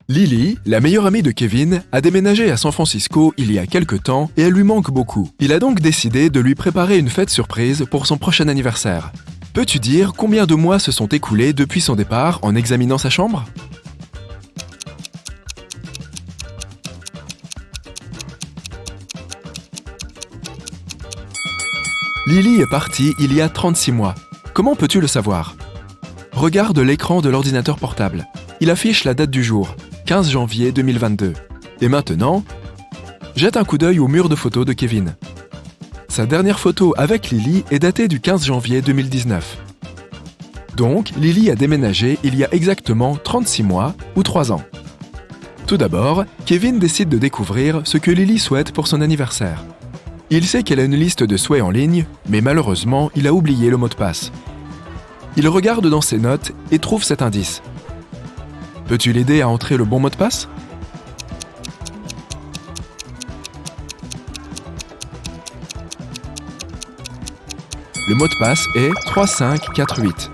Lily, la meilleure amie de Kevin, a déménagé à San Francisco il y a quelque temps et elle lui manque beaucoup. Il a donc décidé de lui préparer une fête surprise pour son prochain anniversaire. Peux-tu dire combien de mois se sont écoulés depuis son départ en examinant sa chambre ? Lily est partie il y a 36 mois. Comment peux-tu le savoir ? Regarde l'écran de l'ordinateur portable. Il affiche la date du jour, 15 janvier 2022. Et maintenant, jette un coup d'œil au mur de photos de Kevin. Sa dernière photo avec Lily est datée du 15 janvier 2019. Donc, Lily a déménagé il y a exactement 36 mois ou 3 ans. Tout d'abord, Kevin décide de découvrir ce que Lily souhaite pour son anniversaire. Il sait qu'elle a une liste de souhaits en ligne, mais malheureusement, il a oublié le mot de passe. Il regarde dans ses notes et trouve cet indice. Peux-tu l'aider à entrer le bon mot de passe ? Le mot de passe est 3548.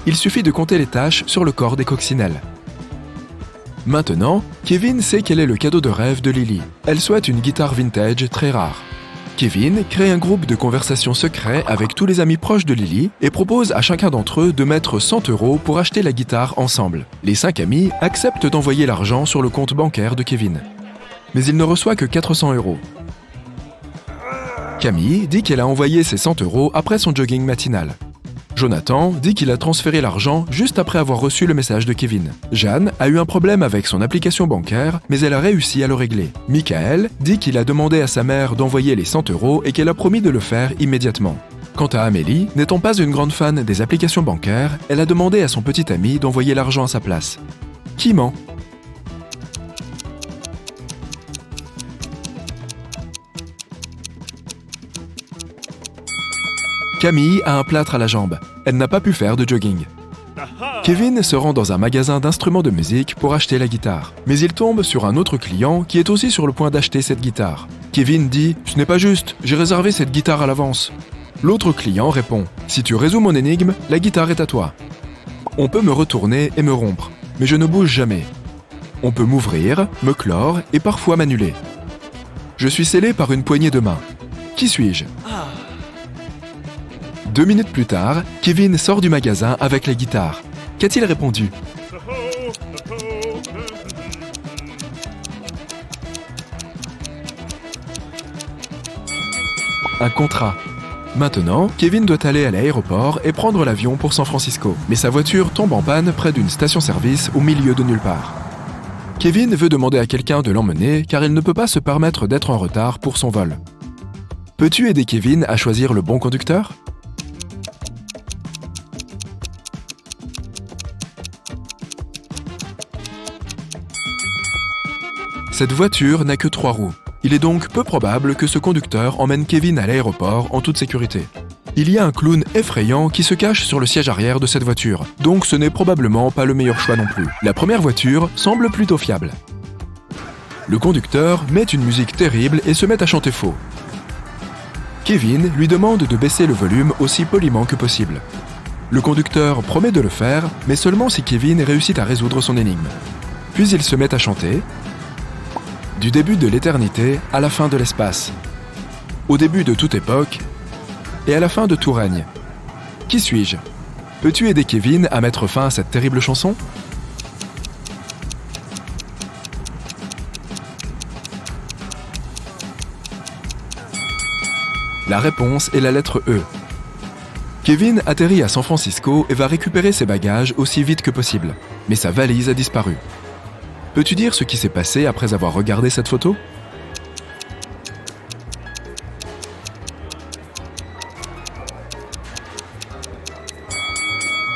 Il suffit de compter les taches sur le corps des coccinelles. Maintenant, Kevin sait quel est le cadeau de rêve de Lily. Elle souhaite une guitare vintage très rare. Kevin crée un groupe de conversation secret avec tous les amis proches de Lily et propose à chacun d'entre eux de mettre 100 € pour acheter la guitare ensemble. Les 5 amis acceptent d'envoyer l'argent sur le compte bancaire de Kevin. Mais il ne reçoit que 400 €. Camille dit qu'elle a envoyé ses 100 € après son jogging matinal. Jonathan dit qu'il a transféré l'argent juste après avoir reçu le message de Kevin. Jeanne a eu un problème avec son application bancaire, mais elle a réussi à le régler. Michael dit qu'il a demandé à sa mère d'envoyer les 100 € et qu'elle a promis de le faire immédiatement. Quant à Amélie, n'étant pas une grande fan des applications bancaires, elle a demandé à son petit ami d'envoyer l'argent à sa place. Qui ment ? Camille a un plâtre à la jambe. Elle n'a pas pu faire de jogging. Kevin se rend dans un magasin d'instruments de musique pour acheter la guitare. Mais il tombe sur un autre client qui est aussi sur le point d'acheter cette guitare. Kevin dit « Ce n'est pas juste, j'ai réservé cette guitare à l'avance. » L'autre client répond « Si tu résous mon énigme, la guitare est à toi. On peut me retourner et me rompre, mais je ne bouge jamais. On peut m'ouvrir, me clore et parfois m'annuler. Je suis scellé par une poignée de main. Qui suis-je ? » 2 minutes plus tard, Kevin sort du magasin avec la guitare. Qu'a-t-il répondu ? Un contrat. Maintenant, Kevin doit aller à l'aéroport et prendre l'avion pour San Francisco. Mais sa voiture tombe en panne près d'une station-service au milieu de nulle part. Kevin veut demander à quelqu'un de l'emmener car il ne peut pas se permettre d'être en retard pour son vol. Peux-tu aider Kevin à choisir le bon conducteur ? Cette voiture n'a que 3 roues. Il est donc peu probable que ce conducteur emmène Kevin à l'aéroport en toute sécurité. Il y a un clown effrayant qui se cache sur le siège arrière de cette voiture, donc ce n'est probablement pas le meilleur choix non plus. La première voiture semble plutôt fiable. Le conducteur met une musique terrible et se met à chanter faux. Kevin lui demande de baisser le volume aussi poliment que possible. Le conducteur promet de le faire, mais seulement si Kevin réussit à résoudre son énigme. Puis il se met à chanter du début de l'éternité à la fin de l'espace, au début de toute époque et à la fin de tout règne. Qui suis-je ? Peux-tu aider Kevin à mettre fin à cette terrible chanson ? La réponse est la lettre E. Kevin atterrit à San Francisco et va récupérer ses bagages aussi vite que possible. Mais sa valise a disparu. Peux-tu dire ce qui s'est passé après avoir regardé cette photo ?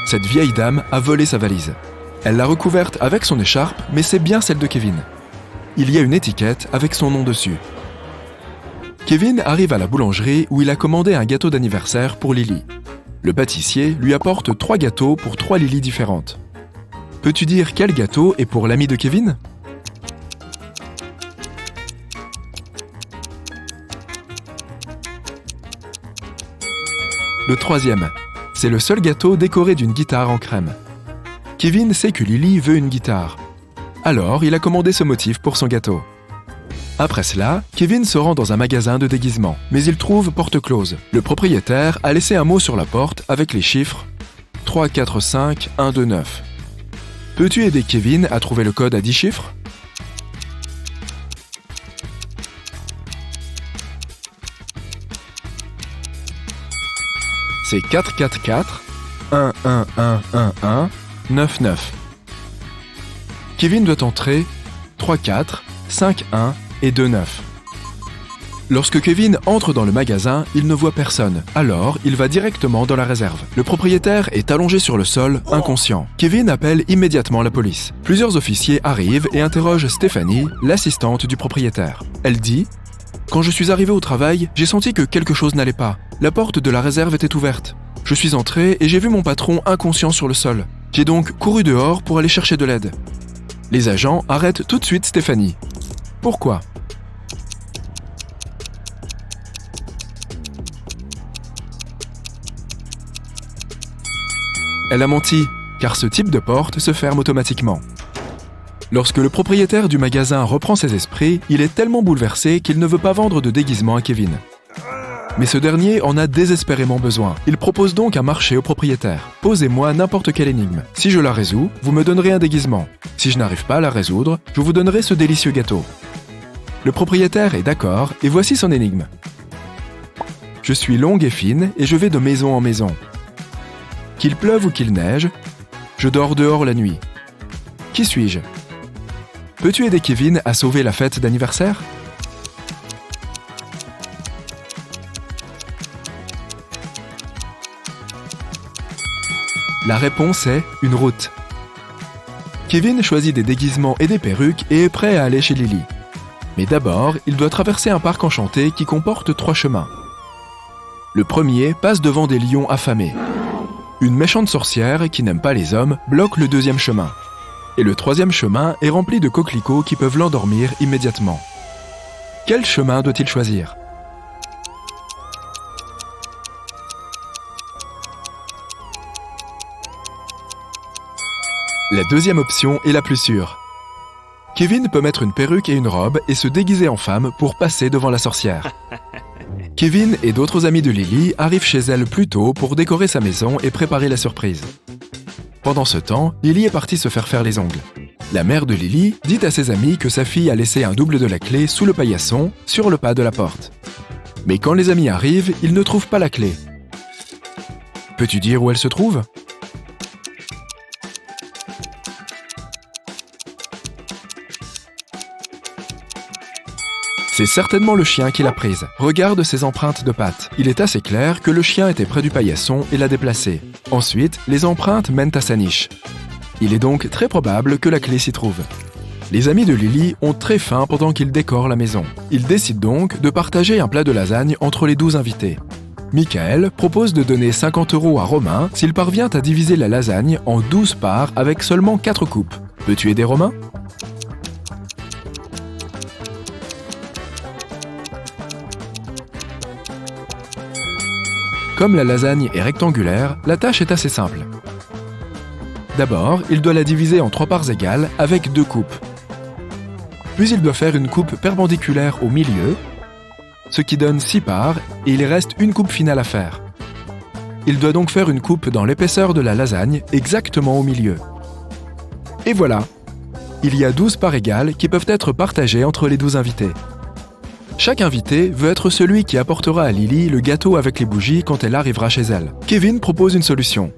Cette vieille dame a volé sa valise. Elle l'a recouverte avec son écharpe, mais c'est bien celle de Kevin. Il y a une étiquette avec son nom dessus. Kevin arrive à la boulangerie où il a commandé un gâteau d'anniversaire pour Lily. Le pâtissier lui apporte 3 gâteaux pour 3 Lily différentes. Peux-tu dire quel gâteau est pour l'ami de Kevin ? Le 3e. C'est le seul gâteau décoré d'une guitare en crème. Kevin sait que Lily veut une guitare. Alors, il a commandé ce motif pour son gâteau. Après cela, Kevin se rend dans un magasin de déguisement, mais il trouve porte close. Le propriétaire a laissé un mot sur la porte avec les chiffres 3, 4, 5, 1, 2, 9. Peux-tu aider Kevin à trouver le code à 10 chiffres? C'est 4, 4, 4, 1, 1, 1, 1, 1, 9, 9. Kevin doit entrer 3, 4, 5, 1 et 2, 9. Lorsque Kevin entre dans le magasin, il ne voit personne. Alors, il va directement dans la réserve. Le propriétaire est allongé sur le sol, inconscient. Kevin appelle immédiatement la police. Plusieurs officiers arrivent et interrogent Stéphanie, l'assistante du propriétaire. Elle dit « Quand je suis arrivé au travail, j'ai senti que quelque chose n'allait pas. La porte de la réserve était ouverte. Je suis entré et j'ai vu mon patron inconscient sur le sol. J'ai donc couru dehors pour aller chercher de l'aide. » Les agents arrêtent tout de suite Stéphanie. Pourquoi? Elle a menti, car ce type de porte se ferme automatiquement. Lorsque le propriétaire du magasin reprend ses esprits, il est tellement bouleversé qu'il ne veut pas vendre de déguisement à Kevin. Mais ce dernier en a désespérément besoin. Il propose donc un marché au propriétaire. Posez-moi n'importe quelle énigme. Si je la résous, vous me donnerez un déguisement. Si je n'arrive pas à la résoudre, je vous donnerai ce délicieux gâteau. Le propriétaire est d'accord et voici son énigme. Je suis longue et fine et je vais de maison en maison. Qu'il pleuve ou qu'il neige, je dors dehors la nuit. Qui suis-je? Peux-tu aider Kevin à sauver la fête d'anniversaire? La réponse est une route. Kevin choisit des déguisements et des perruques et est prêt à aller chez Lily. Mais d'abord, il doit traverser un parc enchanté qui comporte 3 chemins. Le premier passe devant des lions affamés. Une méchante sorcière qui n'aime pas les hommes bloque le 2e chemin. Et le 3e chemin est rempli de coquelicots qui peuvent l'endormir immédiatement. Quel chemin doit-il choisir? La 2e option est la plus sûre. Kevin peut mettre une perruque et une robe et se déguiser en femme pour passer devant la sorcière. Kevin et d'autres amis de Lily arrivent chez elle plus tôt pour décorer sa maison et préparer la surprise. Pendant ce temps, Lily est partie se faire les ongles. La mère de Lily dit à ses amis que sa fille a laissé un double de la clé sous le paillasson, sur le pas de la porte. Mais quand les amis arrivent, ils ne trouvent pas la clé. Peux-tu dire où elle se trouve? C'est certainement le chien qui l'a prise. Regarde ses empreintes de pattes. Il est assez clair que le chien était près du paillasson et l'a déplacé. Ensuite, les empreintes mènent à sa niche. Il est donc très probable que la clé s'y trouve. Les amis de Lily ont très faim pendant qu'ils décorent la maison. Ils décident donc de partager un plat de lasagne entre les 12 invités. Michael propose de donner 50 € à Romain s'il parvient à diviser la lasagne en 12 parts avec seulement 4 coupes. Peux-tu aider Romain? Comme la lasagne est rectangulaire, la tâche est assez simple. D'abord, il doit la diviser en 3 parts égales avec 2 coupes. Puis il doit faire une coupe perpendiculaire au milieu, ce qui donne 6 parts et il reste une coupe finale à faire. Il doit donc faire une coupe dans l'épaisseur de la lasagne, exactement au milieu. Et voilà! Il y a 12 parts égales qui peuvent être partagées entre les 12 invités. Chaque invité veut être celui qui apportera à Lily le gâteau avec les bougies quand elle arrivera chez elle. Kevin propose une solution.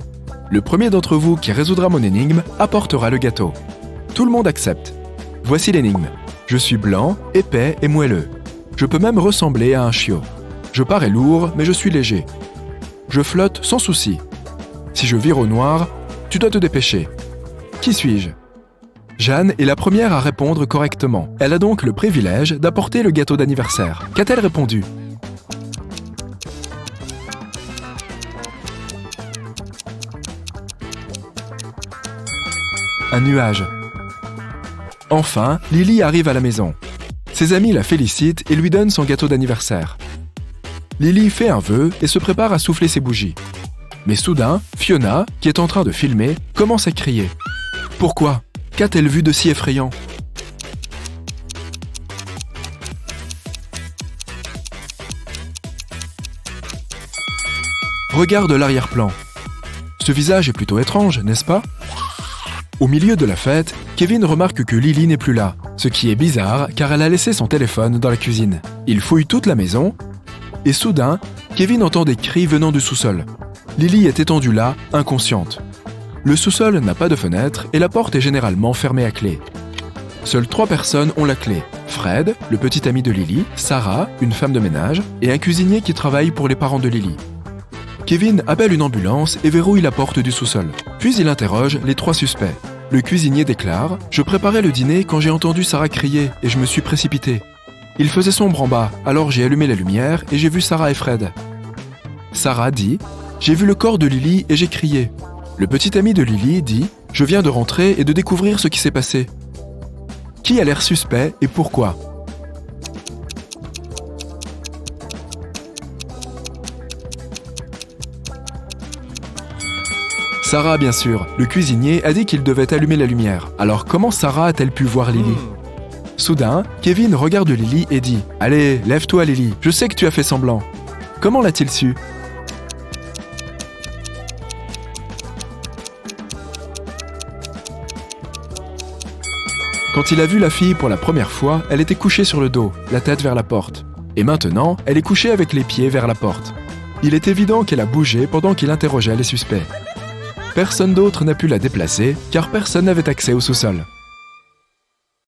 Le premier d'entre vous qui résoudra mon énigme apportera le gâteau. Tout le monde accepte. Voici l'énigme. Je suis blanc, épais et moelleux. Je peux même ressembler à un chiot. Je parais lourd, mais je suis léger. Je flotte sans souci. Si je vire au noir, tu dois te dépêcher. Qui suis-je? Jeanne est la première à répondre correctement. Elle a donc le privilège d'apporter le gâteau d'anniversaire. Qu'a-t-elle répondu? Un nuage. Enfin, Lily arrive à la maison. Ses amis la félicitent et lui donnent son gâteau d'anniversaire. Lily fait un vœu et se prépare à souffler ses bougies. Mais soudain, Fiona, qui est en train de filmer, commence à crier. Pourquoi? Qu'a-t-elle vu de si effrayant? Regarde l'arrière-plan. Ce visage est plutôt étrange, n'est-ce pas? Au milieu de la fête, Kevin remarque que Lily n'est plus là, ce qui est bizarre car elle a laissé son téléphone dans la cuisine. Il fouille toute la maison et soudain, Kevin entend des cris venant du sous-sol. Lily est étendue là, inconsciente. Le sous-sol n'a pas de fenêtre et la porte est généralement fermée à clé. Seules 3 personnes ont la clé. Fred, le petit ami de Lily, Sarah, une femme de ménage, et un cuisinier qui travaille pour les parents de Lily. Kevin appelle une ambulance et verrouille la porte du sous-sol. Puis il interroge les 3 suspects. Le cuisinier déclare « Je préparais le dîner quand j'ai entendu Sarah crier et je me suis précipité. Il faisait sombre en bas, alors j'ai allumé la lumière et j'ai vu Sarah et Fred. » Sarah dit « J'ai vu le corps de Lily et j'ai crié. » Le petit ami de Lily dit « Je viens de rentrer et de découvrir ce qui s'est passé. » Qui a l'air suspect et pourquoi? Sarah, bien sûr. Le cuisinier a dit qu'il devait allumer la lumière. Alors comment Sarah a-t-elle pu voir Lily? Soudain, Kevin regarde Lily et dit « Allez, lève-toi Lily, je sais que tu as fait semblant. » Comment l'a-t-il su? Quand il a vu la fille pour la première fois, elle était couchée sur le dos, la tête vers la porte. Et maintenant, elle est couchée avec les pieds vers la porte. Il est évident qu'elle a bougé pendant qu'il interrogeait les suspects. Personne d'autre n'a pu la déplacer, car personne n'avait accès au sous-sol.